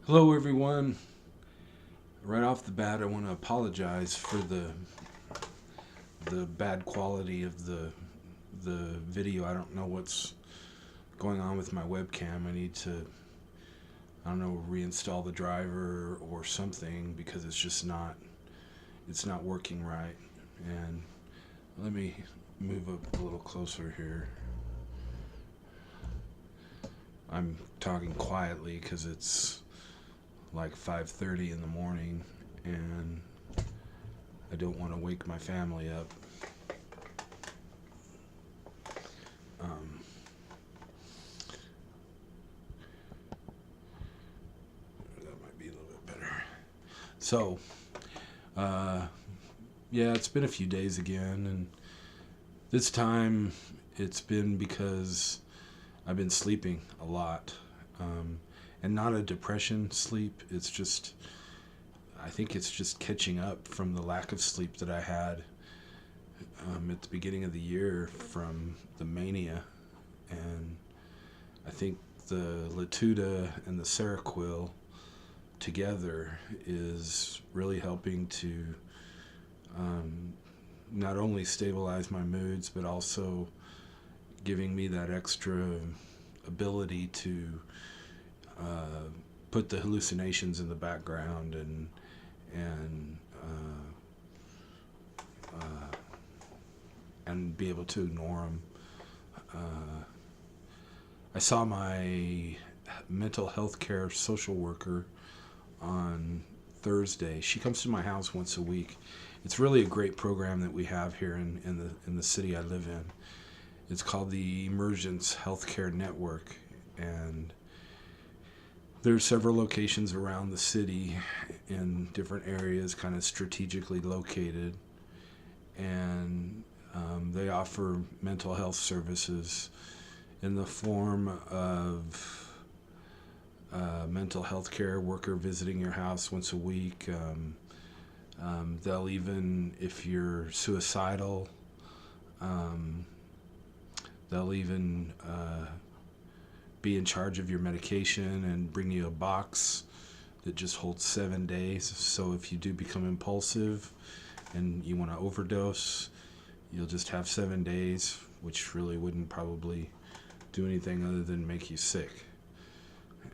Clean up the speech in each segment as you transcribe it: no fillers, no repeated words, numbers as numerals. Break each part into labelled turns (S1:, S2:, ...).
S1: Hello everyone. Right off the bat I want to apologize for the bad quality of the video. I don't know what's going on with my webcam. I need to, I don't know, reinstall the driver or something because it's not working right. And let me move up a little closer here. I'm talking quietly because it's like 5:30 in the morning and I don't want to wake my family up. Um, that might be a little bit better. So, uh, yeah, it's been a few days again, and this time it's been because I've been sleeping a lot. And not a depression sleep. It's just, I think it's just catching up from the lack of sleep that I had at the beginning of the year from the mania. And I think the Latuda and the Seroquel together is really helping to not only stabilize my moods, but also giving me that extra ability to put the hallucinations in the background and be able to ignore them. I saw my mental health care social worker on Thursday. She comes to my house once a week. It's really a great program that we have here in the city I live in. It's called the Emergence Healthcare Network, and there's several locations around the city in different areas, kind of strategically located, and they offer mental health services in the form of mental health care worker visiting your house once a week. They'll even, if you're suicidal, they'll even be in charge of your medication and bring you a box that just holds 7 days. So if you do become impulsive and you want to overdose, you'll just have 7 days, which really wouldn't probably do anything other than make you sick.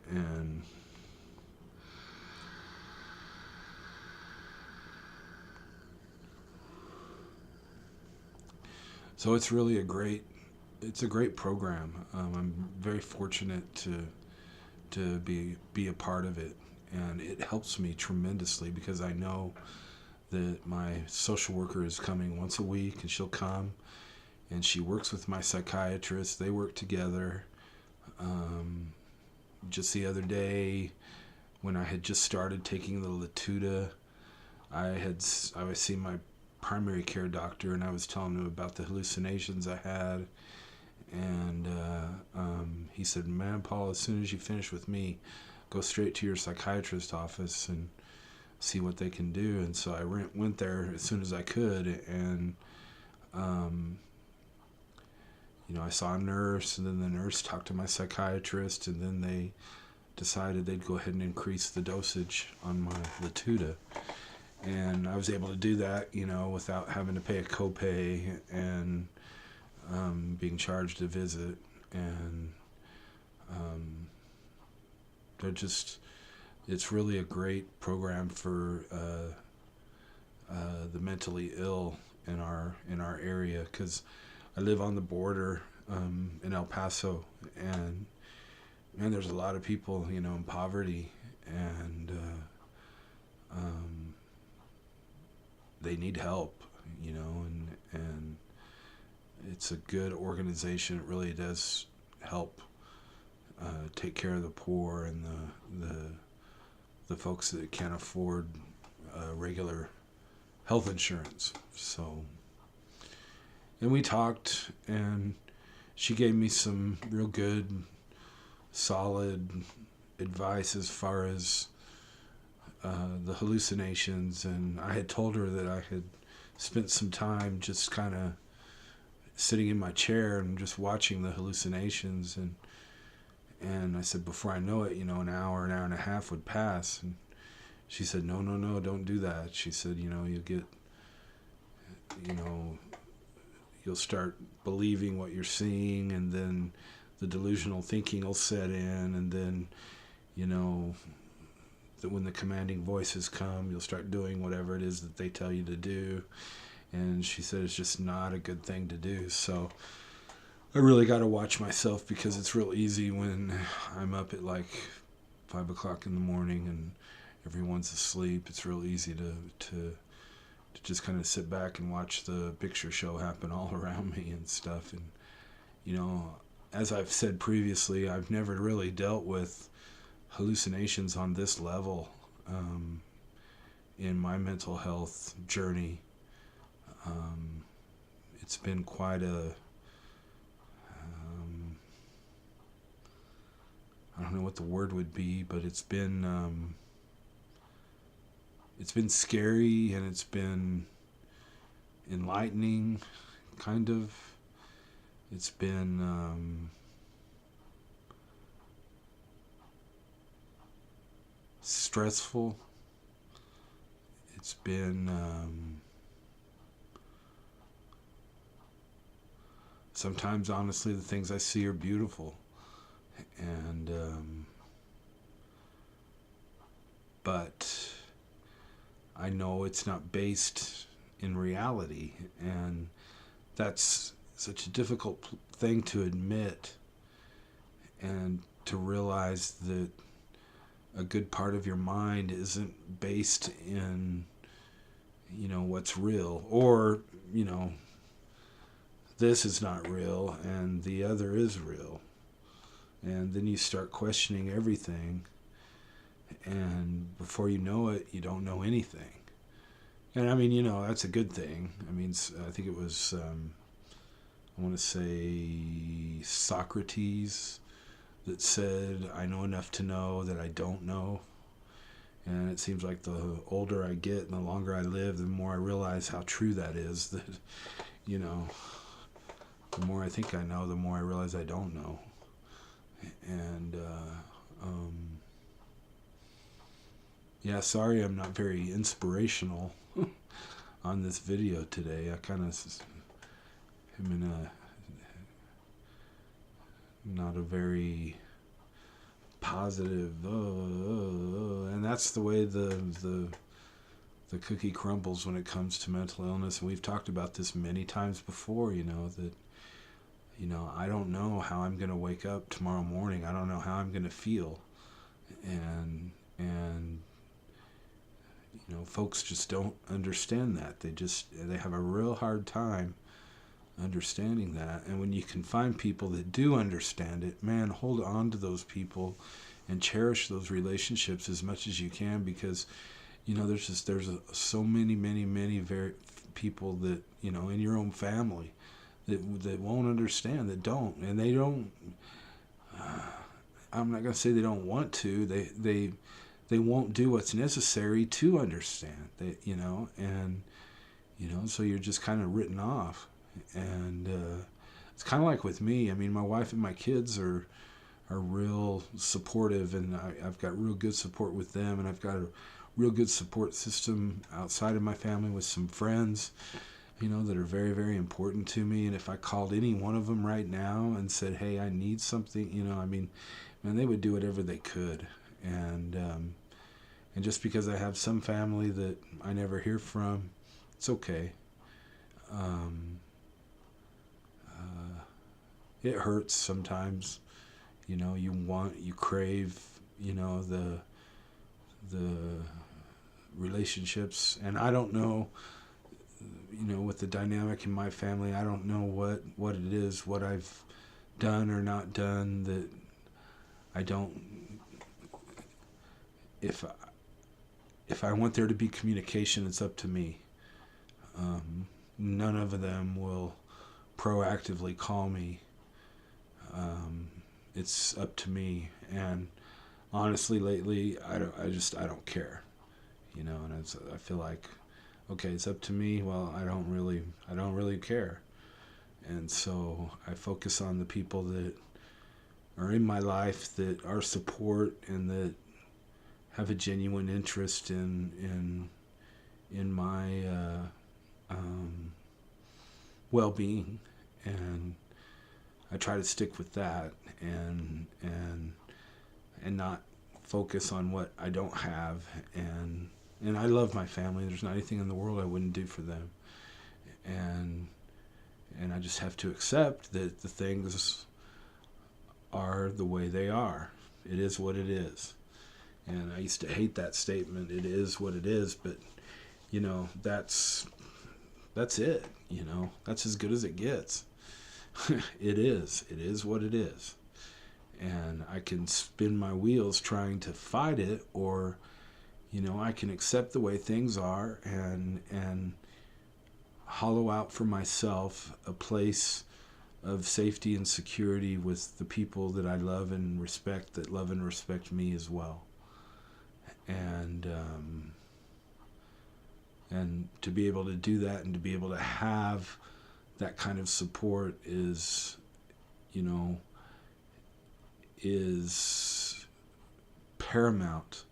S1: And so it's really it's a great program. I'm very fortunate to be a part of it, and it helps me tremendously because I know that my social worker is coming once a week, and she'll come and she works with my psychiatrist. They work together. Just the other day, when I had just started taking the Latuda, I was seeing my primary care doctor, and I was telling him about the hallucinations I had. And he said, "Man, Paul, as soon as you finish with me, go straight to your psychiatrist's office and see what they can do." And so I went there as soon as I could, and I saw a nurse, and then the nurse talked to my psychiatrist, and then they decided they'd go ahead and increase the dosage on my Latuda. And I was able to do that, without having to pay a copay and being charged a visit. And it's really a great program for the mentally ill in our area, because I live on the border in El Paso, and there's a lot of people in poverty, and they need help, and it's a good organization. It really does help take care of the poor and the folks that can't afford regular health insurance. So, and we talked, and she gave me some real good, solid advice as far as the hallucinations. And I had told her that I had spent some time just kind of sitting in my chair and just watching the hallucinations, And I said, before I know it, an hour and a half would pass. And she said, no, no, no, don't do that. She said, you'll get, you know, you'll start believing what you're seeing, and then the delusional thinking will set in, and then, that when the commanding voices come, you'll start doing whatever it is that they tell you to do. And she said it's just not a good thing to do. So I really got to watch myself, because it's real easy when I'm up at like 5 o'clock in the morning and everyone's asleep. It's real easy to just kind of sit back and watch the picture show happen all around me and stuff. And, as I've said previously, I've never really dealt with hallucinations on this level in my mental health journey. It's been quite a I don't know what the word would be, but it's been scary, and it's been enlightening, kind of. It's been stressful. It's been sometimes, honestly, the things I see are beautiful. And but I know it's not based in reality, and that's such a difficult thing to admit, and to realize that a good part of your mind isn't based in what's real, or this is not real and the other is real. And then you start questioning everything, and before you know it, you don't know anything. And I mean, that's a good thing. I mean, I think it was, I want to say Socrates that said, I know enough to know that I don't know. And it seems like the older I get and the longer I live, the more I realize how true that is. That, the more I think I know, the more I realize I don't know. And yeah, sorry I'm not very inspirational on this video today. I kind of am in not a very positive, and that's the way the cookie crumbles when it comes to mental illness. And we've talked about this many times before, that I don't know how I'm going to wake up tomorrow morning. I don't know how I'm going to feel. And folks just don't understand that. They have a real hard time understanding that. And when you can find people that do understand it, man, hold on to those people and cherish those relationships as much as you can, because there's so many very people that in your own family that won't understand, that don't, and they don't. I'm not gonna say they don't want to. They won't do what's necessary to understand. So you're just kind of written off, and it's kind of like with me. I mean, my wife and my kids are real supportive, and I've got real good support with them, and I've got a real good support system outside of my family with some friends that are very, very important to me. And if I called any one of them right now and said, hey, I need something, man, they would do whatever they could. And just because I have some family that I never hear from, it's okay. It hurts sometimes, you crave, the relationships. And I don't know, with the dynamic in my family, I don't know what it is, what I've done or not done, that I don't, if I want there to be communication, it's up to me. None of them will proactively call me. It's up to me. And honestly, lately, I don't care, and I feel like, okay, it's up to me. Well, I don't really care. And so I focus on the people that are in my life that are support and that have a genuine interest in my well-being, and I try to stick with that and not focus on what I don't have, and I love my family. There's not anything in the world I wouldn't do for them, and I just have to accept that the things are the way they are. It is what it is. And I used to hate that statement, it is what it is, but you know, that's it, you know. That's as good as it gets. It is what it is. And I can spin my wheels trying to fight it, or you know, I can accept the way things are and hollow out for myself a place of safety and security with the people that I love and respect, that love and respect me as well. And to be able to do that and to be able to have that kind of support is, you know, is paramount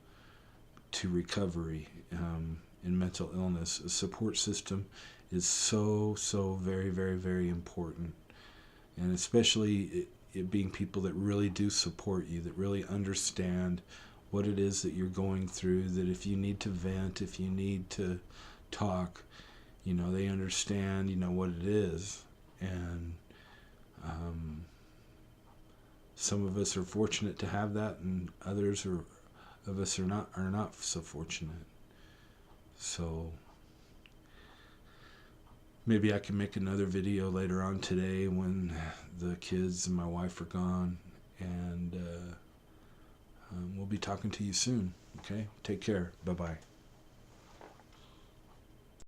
S1: to recovery in mental illness. A support system is so very, very, very important. And especially it being people that really do support you, that really understand what it is that you're going through, that if you need to vent, if you need to talk, you know, they understand, you know, what it is. And some of us are fortunate to have that, and others of us are not so fortunate. So maybe I can make another video later on today when the kids and my wife are gone, and we'll be talking to you soon. Okay? Take care. Bye-bye.